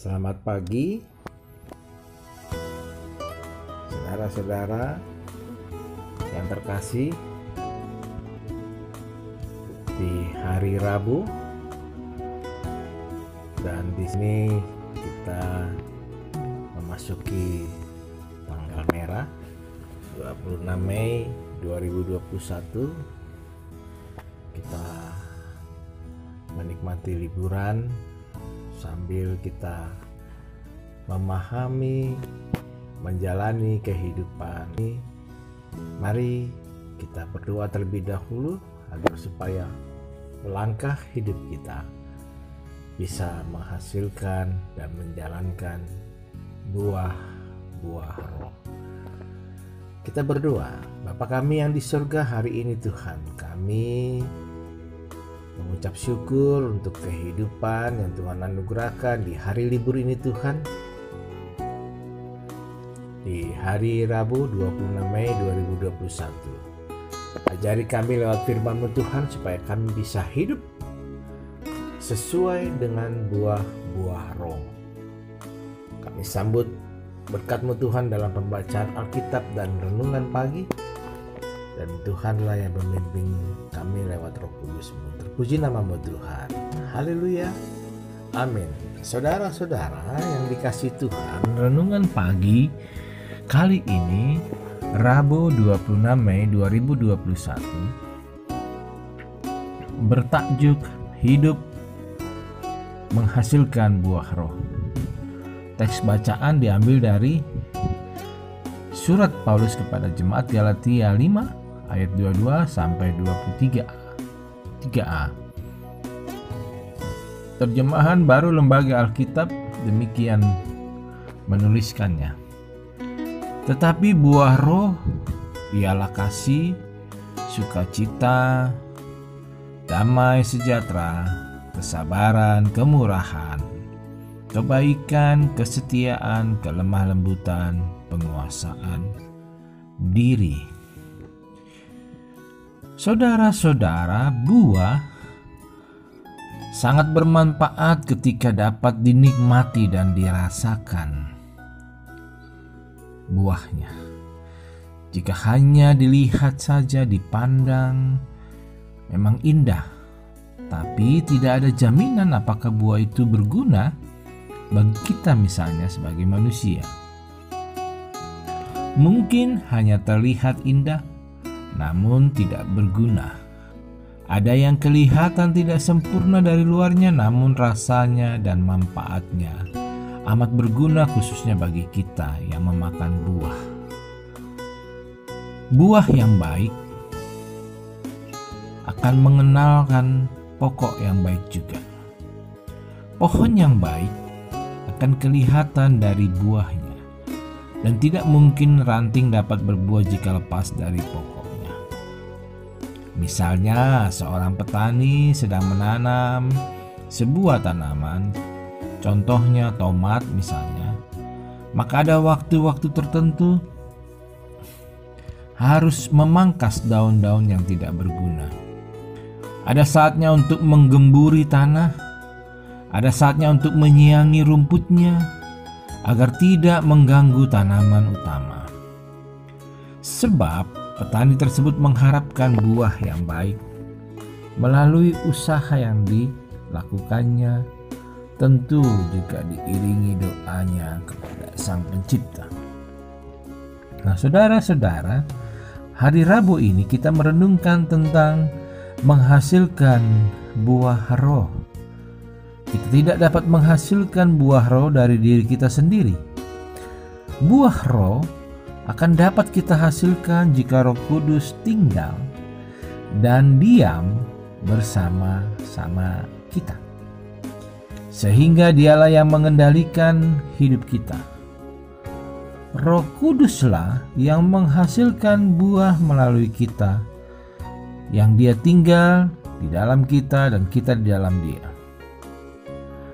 Selamat pagi, saudara-saudara yang terkasih. Di hari Rabu, dan di sini kita memasuki tanggal merah 26 Mei 2021. Kita menikmati liburan sambil kita memahami, menjalani kehidupan. Mari kita berdoa terlebih dahulu agar supaya langkah hidup kita bisa menghasilkan dan menjalankan buah-buah roh. Kita berdoa. Bapa kami yang di surga, hari ini Tuhan, kami mengucap syukur untuk kehidupan yang Tuhan anugerahkan di hari libur ini Tuhan. Di hari Rabu 26 Mei 2021. Ajari kami lewat firman-Mu Tuhan supaya kami bisa hidup sesuai dengan buah-buah roh. Kami sambut berkat-Mu Tuhan dalam pembacaan Alkitab dan renungan pagi. Dan Tuhanlah yang memimpin kami lewat Roh Kudus-Mu. Terpuji nama-Mu Tuhan. Haleluya. Amin. Saudara-saudara yang dikasihi Tuhan, renungan pagi kali ini Rabu 26 Mei 2021 bertajuk hidup menghasilkan buah roh. Teks bacaan diambil dari surat Paulus kepada jemaat Galatia 5 ayat 22 sampai 23a. Terjemahan Baru Lembaga Alkitab demikian menuliskannya. Tetapi buah roh ialah kasih, sukacita, damai sejahtera, kesabaran, kemurahan, kebaikan, kesetiaan, kelemah lembutan, penguasaan diri. Saudara-saudara, buah sangat bermanfaat ketika dapat dinikmati dan dirasakan buahnya. Jika hanya dilihat saja, dipandang, memang indah, tapi tidak ada jaminan apakah buah itu berguna bagi kita, misalnya sebagai manusia. Mungkin hanya terlihat indah, namun tidak berguna. Ada yang kelihatan tidak sempurna dari luarnya, namun rasanya dan manfaatnya amat berguna, khususnya bagi kita yang memakan buah. Buah yang baik akan mengenalkan pokok yang baik juga. Pohon yang baik akan kelihatan dari buahnya, dan tidak mungkin ranting dapat berbuah jika lepas dari pokoknya. Misalnya, seorang petani sedang menanam sebuah tanaman, contohnya tomat misalnya, maka ada waktu-waktu tertentu harus memangkas daun-daun yang tidak berguna. Ada saatnya untuk menggemburi tanah, ada saatnya untuk menyiangi rumputnya agar tidak mengganggu tanaman utama. Sebab petani tersebut mengharapkan buah yang baik melalui usaha yang dilakukannya, tentu juga diiringi doanya kepada Sang Pencipta. Nah, saudara-saudara, hari Rabu ini kita merenungkan tentang menghasilkan buah roh. Kita tidak dapat menghasilkan buah roh dari diri kita sendiri. Buah roh akan dapat kita hasilkan jika Roh Kudus tinggal dan diam bersama-sama kita, sehingga Dialah yang mengendalikan hidup kita. Roh Kuduslah yang menghasilkan buah melalui kita, yang Dia tinggal di dalam kita dan kita di dalam Dia.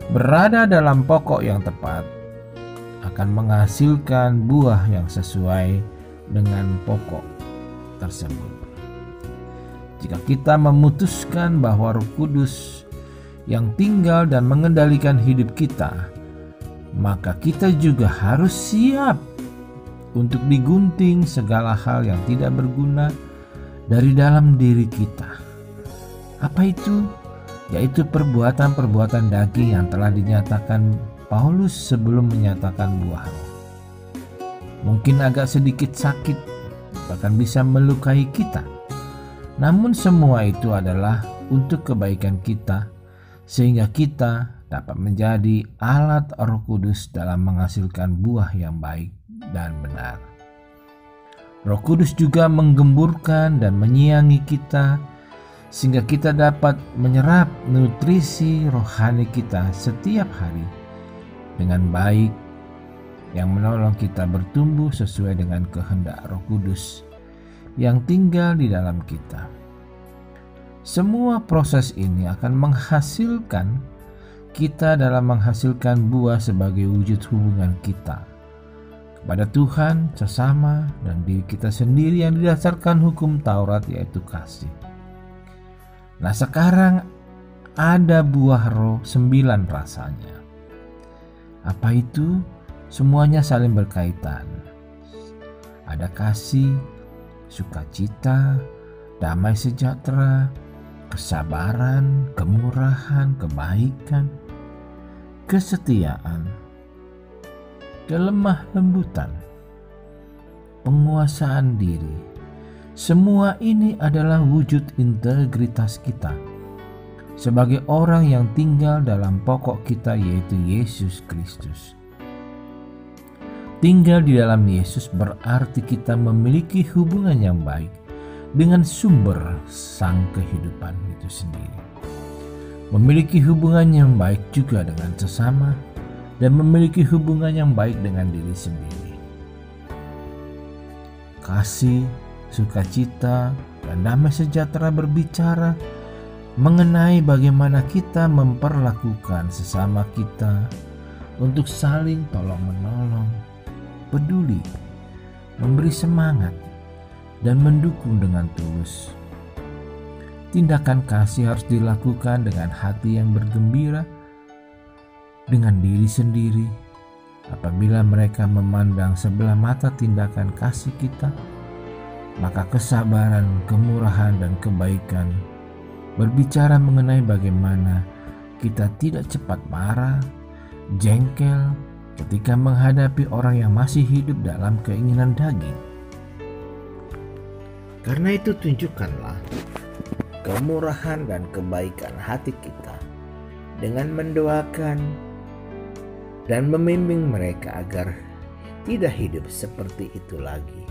Berada dalam pokok yang tepat akan menghasilkan buah yang sesuai dengan pokok tersebut. Jika kita memutuskan bahwa Roh Kudus yang tinggal dan mengendalikan hidup kita maka kita juga harus siap untuk digunting segala hal yang tidak berguna dari dalam diri kita. Apa itu? Yaitu perbuatan-perbuatan daging yang telah dinyatakan Paulus sebelum menyatakan buah roh. Mungkin agak sedikit sakit, bahkan bisa melukai kita. Namun semua itu adalah untuk kebaikan kita, sehingga kita dapat menjadi alat Roh Kudus dalam menghasilkan buah yang baik dan benar. Roh Kudus juga menggemburkan dan menyiangi kita, sehingga kita dapat menyerap nutrisi rohani kita setiap hari dengan baik, yang menolong kita bertumbuh sesuai dengan kehendak Roh Kudus yang tinggal di dalam kita. Semua proses ini akan menghasilkan kita dalam menghasilkan buah sebagai wujud hubungan kita kepada Tuhan, sesama, dan diri kita sendiri yang didasarkan hukum Taurat, yaitu kasih. Nah, sekarang ada buah roh 9 rasanya. Apa itu? Semuanya saling berkaitan. Ada kasih, sukacita, damai sejahtera, kesabaran, kemurahan, kebaikan, kesetiaan, kelemah lembutan, penguasaan diri. Semua ini adalah wujud integritas kita sebagai orang yang tinggal dalam pokok kita, yaitu Yesus Kristus. Tinggal di dalam Yesus berarti kita memiliki hubungan yang baik dengan sumber sang kehidupan itu sendiri. Memiliki hubungan yang baik juga dengan sesama dan memiliki hubungan yang baik dengan diri sendiri. Kasih, sukacita, dan damai sejahtera berbicara mengenai bagaimana kita memperlakukan sesama kita untuk saling tolong-menolong, peduli, memberi semangat, dan mendukung dengan tulus. Tindakan kasih harus dilakukan dengan hati yang bergembira dengan diri sendiri. Apabila mereka memandang sebelah mata tindakan kasih kita, maka kesabaran, kemurahan, dan kebaikan berbicara mengenai bagaimana kita tidak cepat marah, jengkel ketika menghadapi orang yang masih hidup dalam keinginan daging. Karena itu tunjukkanlah kemurahan dan kebaikan hati kita dengan mendoakan dan membimbing mereka agar tidak hidup seperti itu lagi.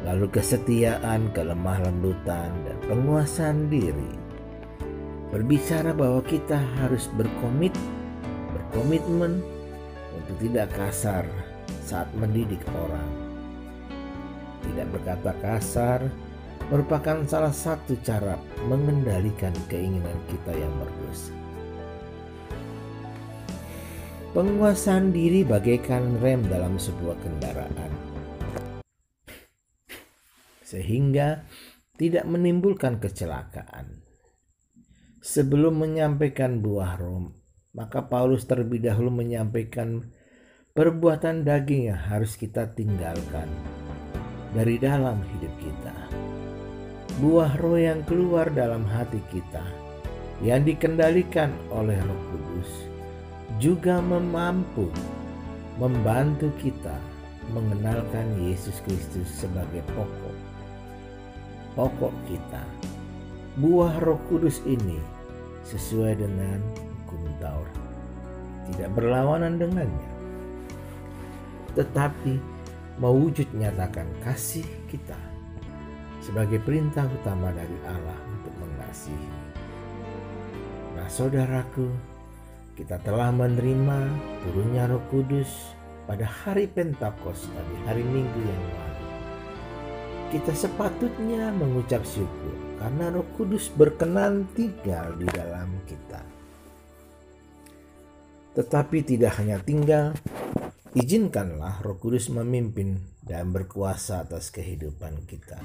Lalu kesetiaan, kelemah lembutan, dan penguasaan diri berbicara bahwa kita harus berkomitmen untuk tidak kasar saat mendidik orang. Tidak berkata kasar merupakan salah satu cara mengendalikan keinginan kita yang berdosa. Penguasaan diri bagaikan rem dalam sebuah kendaraan, sehingga tidak menimbulkan kecelakaan. Sebelum menyampaikan buah roh, maka Paulus terlebih dahulu menyampaikan perbuatan daging yang harus kita tinggalkan dari dalam hidup kita. Buah roh yang keluar dalam hati kita, yang dikendalikan oleh Roh Kudus, juga mampu membantu kita mengenalkan Yesus Kristus sebagai pokok kita. Buah Roh Kudus ini sesuai dengan hukum Taurat, tidak berlawanan dengannya, tetapi mewujud nyatakan kasih kita sebagai perintah utama dari Allah untuk mengasihi. Nah, saudaraku, kita telah menerima turunnya Roh Kudus pada hari Pentakosta di hari Minggu yang lalu. Kita sepatutnya mengucap syukur karena Roh Kudus berkenan tinggal di dalam kita. Tetapi tidak hanya tinggal, izinkanlah Roh Kudus memimpin dan berkuasa atas kehidupan kita.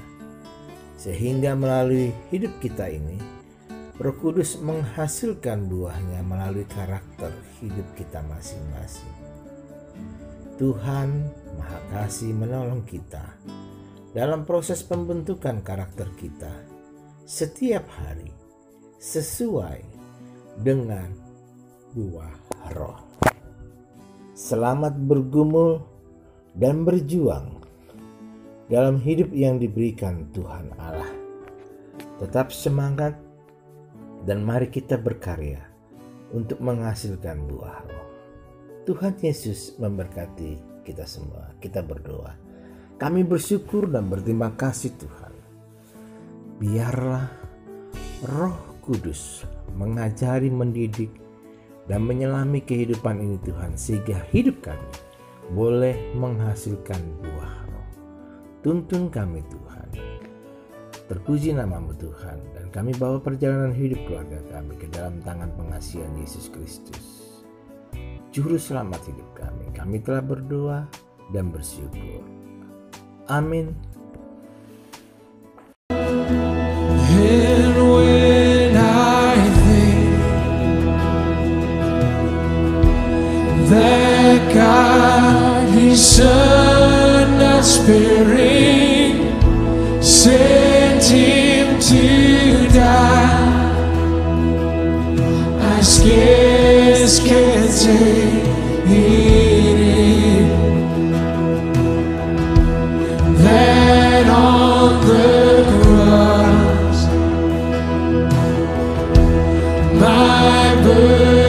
Sehingga melalui hidup kita ini, Roh Kudus menghasilkan buahnya melalui karakter hidup kita masing-masing. Tuhan Maha Kasih menolong kita dalam proses pembentukan karakter kita setiap hari sesuai dengan buah roh. Selamat bergumul dan berjuang dalam hidup yang diberikan Tuhan Allah. Tetap semangat dan mari kita berkarya untuk menghasilkan buah roh. Tuhan Yesus memberkati kita semua. Kita berdoa. Kami bersyukur dan berterima kasih Tuhan. Biarlah Roh Kudus mengajari, mendidik, dan menyelami kehidupan ini Tuhan, sehingga hidup kami boleh menghasilkan buah roh. Tuntun kami Tuhan. Terpuji namamu Tuhan, dan kami bawa perjalanan hidup keluarga kami ke dalam tangan pengasihan Yesus Kristus, Juru Selamat hidup kami. Kami telah berdoa dan bersyukur. Amin. That God, His Son, not sparing, sent Him to die. I scarce can take it in, that on the cross my burden